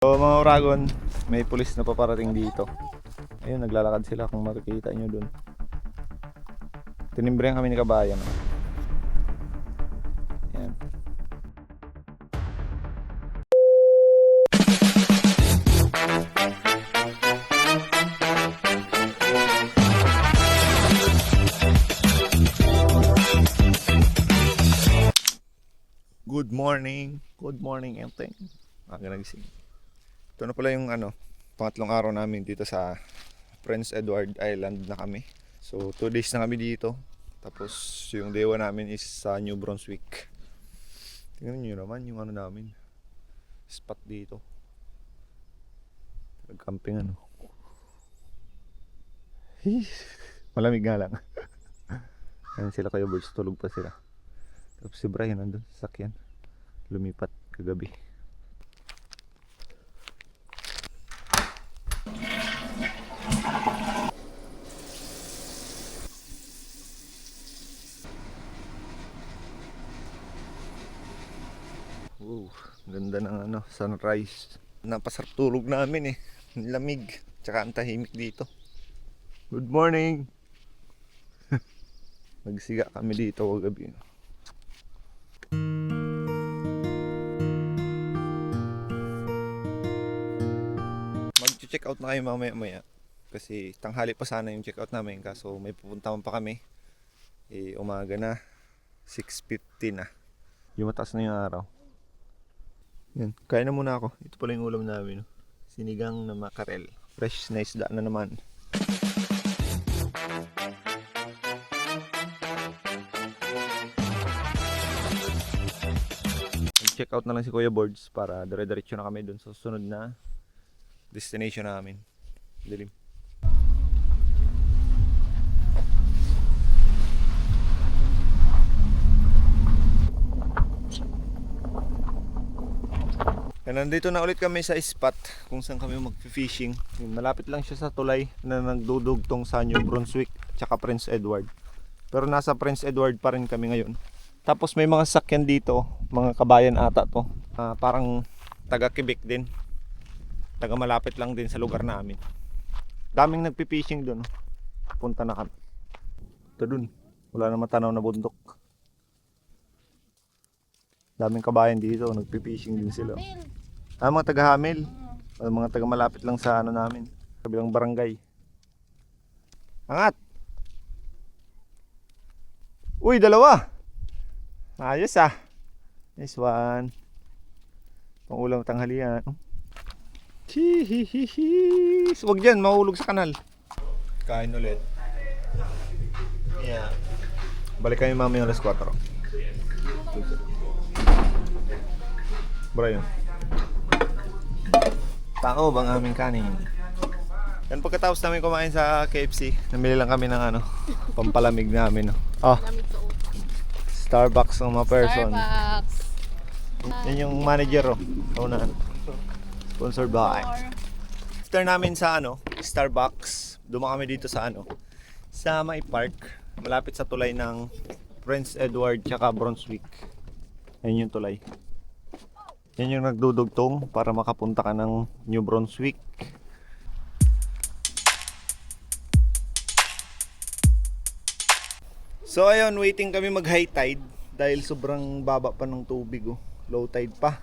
So mga Oragon, may pulis na paparating dito. Ayun, naglalakad sila kung makikita nyo dun. Tinimbrihan kami ni Kabayan. Ayan. Good morning, Enteng. Nagising. Ito na pala yung pangatlong araw namin dito sa Prince Edward Island na kami. So 2 days na kami dito. Tapos yung day 1 namin is sa New Brunswick. Tingnan nyo naman yung namin. Spot dito. Nag-camping Malamig nga lang. Ayan sila Kuya Birds, tulog pa sila. Tapos si Brian nandun sa sakyan. Lumipat kagabi. Wow, ganda ng sunrise. Napasarap tulog namin Ang lamig, tsaka ang tahimik dito. Good morning. Nagsiga kami dito kagabi. Mag-check out na kayo mamaya-maya. Kasi tanghali pa sana yung check out namin, kaso may pupuntahan pa kami. Umaga na, 6:50 na. Yung mataas na yung araw. Yan, kain na muna ako. Ito pala yung ulam namin. Sinigang na makarel. Fresh na isda na naman. Check out na lang si Kuya Boards para dire-diretso na kami dun sa susunod na destination namin. Dilim. Nandito na ulit kami sa spot kung saan kami mag-fishing. Malapit lang siya sa tulay na nagdudugtong sa New Brunswick tsaka Prince Edward. Pero nasa Prince Edward pa rin kami ngayon. Tapos may mga sakyan dito, mga kabayan ata to. Parang taga Quebec din. Taga malapit lang din sa lugar namin. Daming nagpi-fishing doon. Punta na kami. Ito dun. Wala na matanaw na bundok. Daming kabayan dito, nagpi-fishing din sila. Mga taga-Hamil. Mga taga malapit lang sa namin. Kabilang barangay. Angat! Uy, dalawa! Ayos Nice one. Pang-ulam tanghalian. Hihihihi. Huwag dyan, mahulog sa kanal. Kain ulit. Yeah. Balik kami mamaya alas 4. Brian. Tao bang aming kanin? Yan, pagkatapos namin kumain sa KFC, namili lang kami ng pampalamig namin. Starbucks ang mga person. Starbucks. Yan yung manager Sponsored by. After namin sa Starbucks, dumaan kami dito sa sa May Park, malapit sa tulay ng Prince Edward tsaka Brunswick. Yan yung tulay. Yan yung nagdudugtong para makapunta ka ng New Brunswick. So ayun, waiting kami mag high tide dahil sobrang baba pa ng tubig. Low tide pa.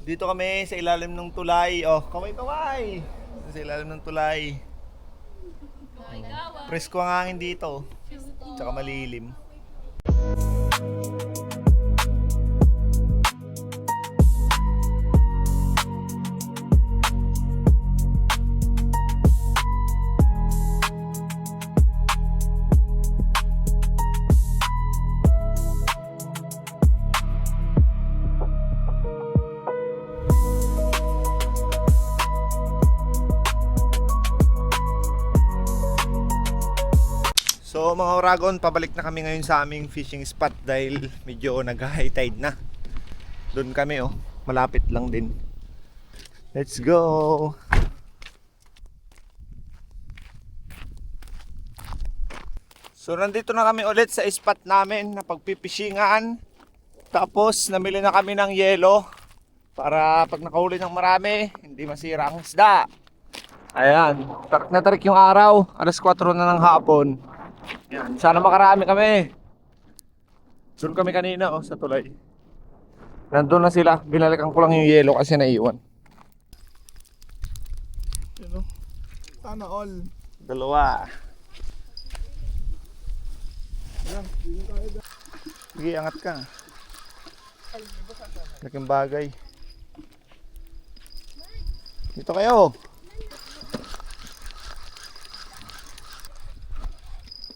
Dito kami sa ilalim ng tulay. Kaway-kaway! Sa ilalim ng tulay. Presko ang hangin dito. Tsaka malilim. So mga Oragon, pabalik na kami ngayon sa aming fishing spot dahil medyo nag-high tide na. Doon kami malapit lang din. Let's go! So nandito na kami ulit sa spot namin na pagpipishingan. Tapos namili na kami ng yelo Para pag nakahuli ng marami, hindi masira ang isda. Ayan, tarik na tarik yung araw. Alas 4 na ng hapon. Ayan, sana makarami kami. Doon kami kanina sa tulay. Nandun na sila. Binalikan ko lang yung yelo kasi naiwan. Yun o. Sana all. Dalawa. Sige, angat ka. Laking bagay. Dito kayo.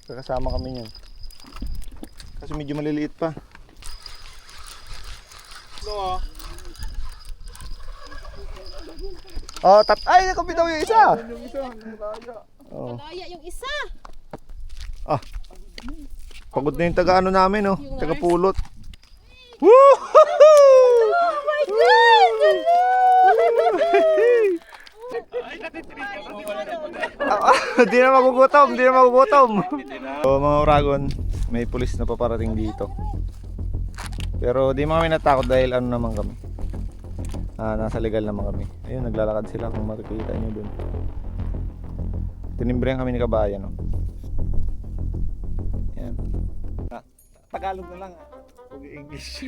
Kakasama kami niyan. Kasi medyo maliliit pa. Oh, ay, nakapitaw yung isa. Oh. Malaya yung isa. Ah. Pagod na yung taga-ano namin, oh. Taga-pulot. Woohoo! Oh my God! Di na magugutom, di na magugutom. So, mga Uragon, may pulis na paparating dito. Pero di kami natakot dahil ano naman kami. Nasa legal naman kami. Ayun, naglalakad sila kung makikita nyo dun. Tinimbrihan kami ni Kabayan, no? Ayan. Tagalog na lang, huwag English.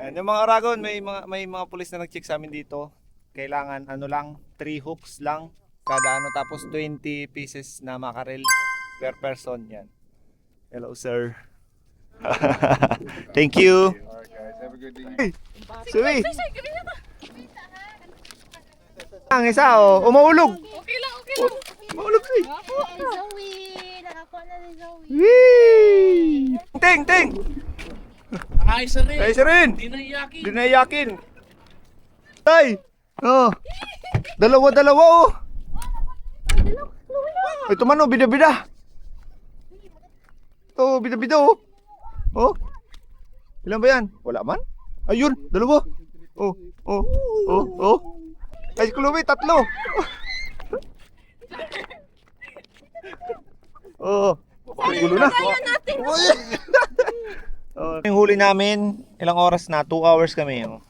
Ayan, yung mga Uragon, may mga pulis na nag-check sa amin dito. Kailangan ano lang, 3 hooks lang kada ano, tapos 20 pieces na mackerel per person. Yan. Hello sir. Thank you. Alright guys, have a good day. Suwi. Ang isa umaulog. Okay lang, okay lang. Umaulog si. Ay, Zoe. Nakakuha na ni Zoe. Wee! Ting, ting. Ay, isa rin. Ay, isa rin. Di na iyakin. Di na iyakin. Ay. Oh. Dalawa oh. Ito man oh, bida-bida. Oh, bida-bida oh. Oh. Ilan ba yan? Wala man? Ayun, dalawa. Oh. Ay, Chloe, 3. Oh. Gulo na. Oh. Yung huli namin, ilang oras na? 2 hours kami. Oh.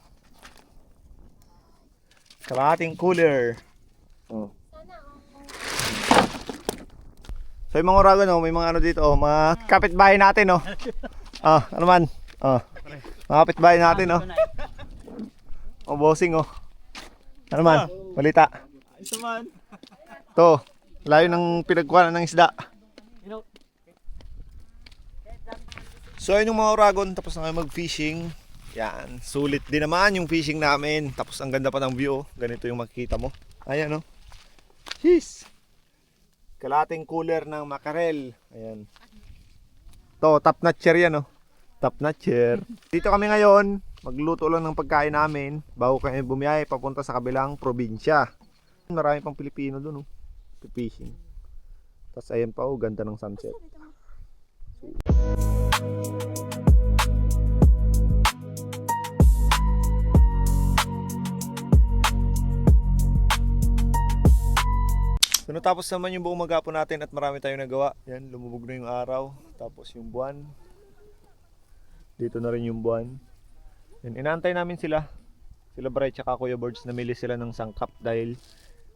Kalahating cooler. Oh. So yung mga Uragon, oh, may mga ano dito, oh, mga kapitbahay natin, oh. Ano man? Mga kapitbahay natin, oh. Oh, bossing, oh. Ano man? Balita. Isa man. To, layo ng pinagkuhanan ng isda. So ayun yung mga Uragon, tapos na kayo mag-fishing. Yan, sulit din naman yung fishing namin. Tapos ang ganda pa ng view, oh. Ganito yung makikita mo. Ayan, oh. Jeez. Kalating cooler ng mackerel. Ayan. To, top notcher yan, oh. Top notcher. Dito kami ngayon, magluto lang ng pagkain namin bago kami bumiyahe papunta sa kabilang probinsya. Marami pang Pilipino dun, oh. Fishing. Tapos ayan pa, oh, ganda ng sunset. So natapos naman yung buong maghapon natin at marami tayong nagawa. Yan, lumubog na yung araw. Tapos yung buwan. Dito na rin yung buwan. Yan, inaantay namin sila. Sila Bright tsaka Kuya Birds, namili sila ng sangkap dahil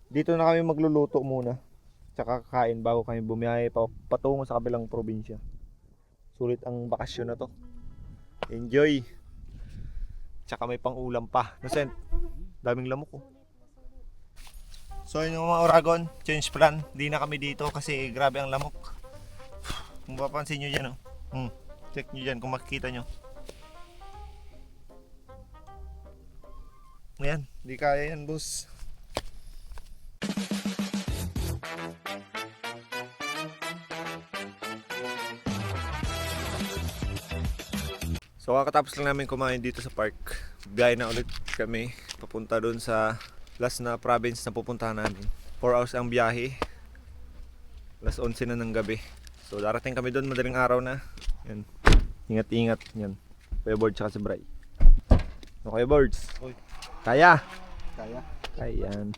dito na kami magluluto muna. Tsaka kakain bago kami bumiyahe patungo sa kabilang probinsya. Sulit ang bakasyon na to. Enjoy! Tsaka may pang ulam pa. Nasent, daming lamok, oh. So yun yung mga Uragon, change plan. Di na kami dito kasi grabe ang lamok. Kung papansin nyo dyan, oh. Check nyo dyan kung makikita nyo. Ayan, di kaya yan, boss. So kakatapos lang namin kumain dito sa park. Biyahe na ulit kami papunta doon sa last na province na pupuntahan namin. 4 hours ang biyahe. Alas 11 na ng gabi. So darating kami doon madaling araw na. Yan. Ingat-ingat. Yan. Kuya Birds tsaka si Bray. Okay, Birds. Kaya? Kaya. Kaya yan.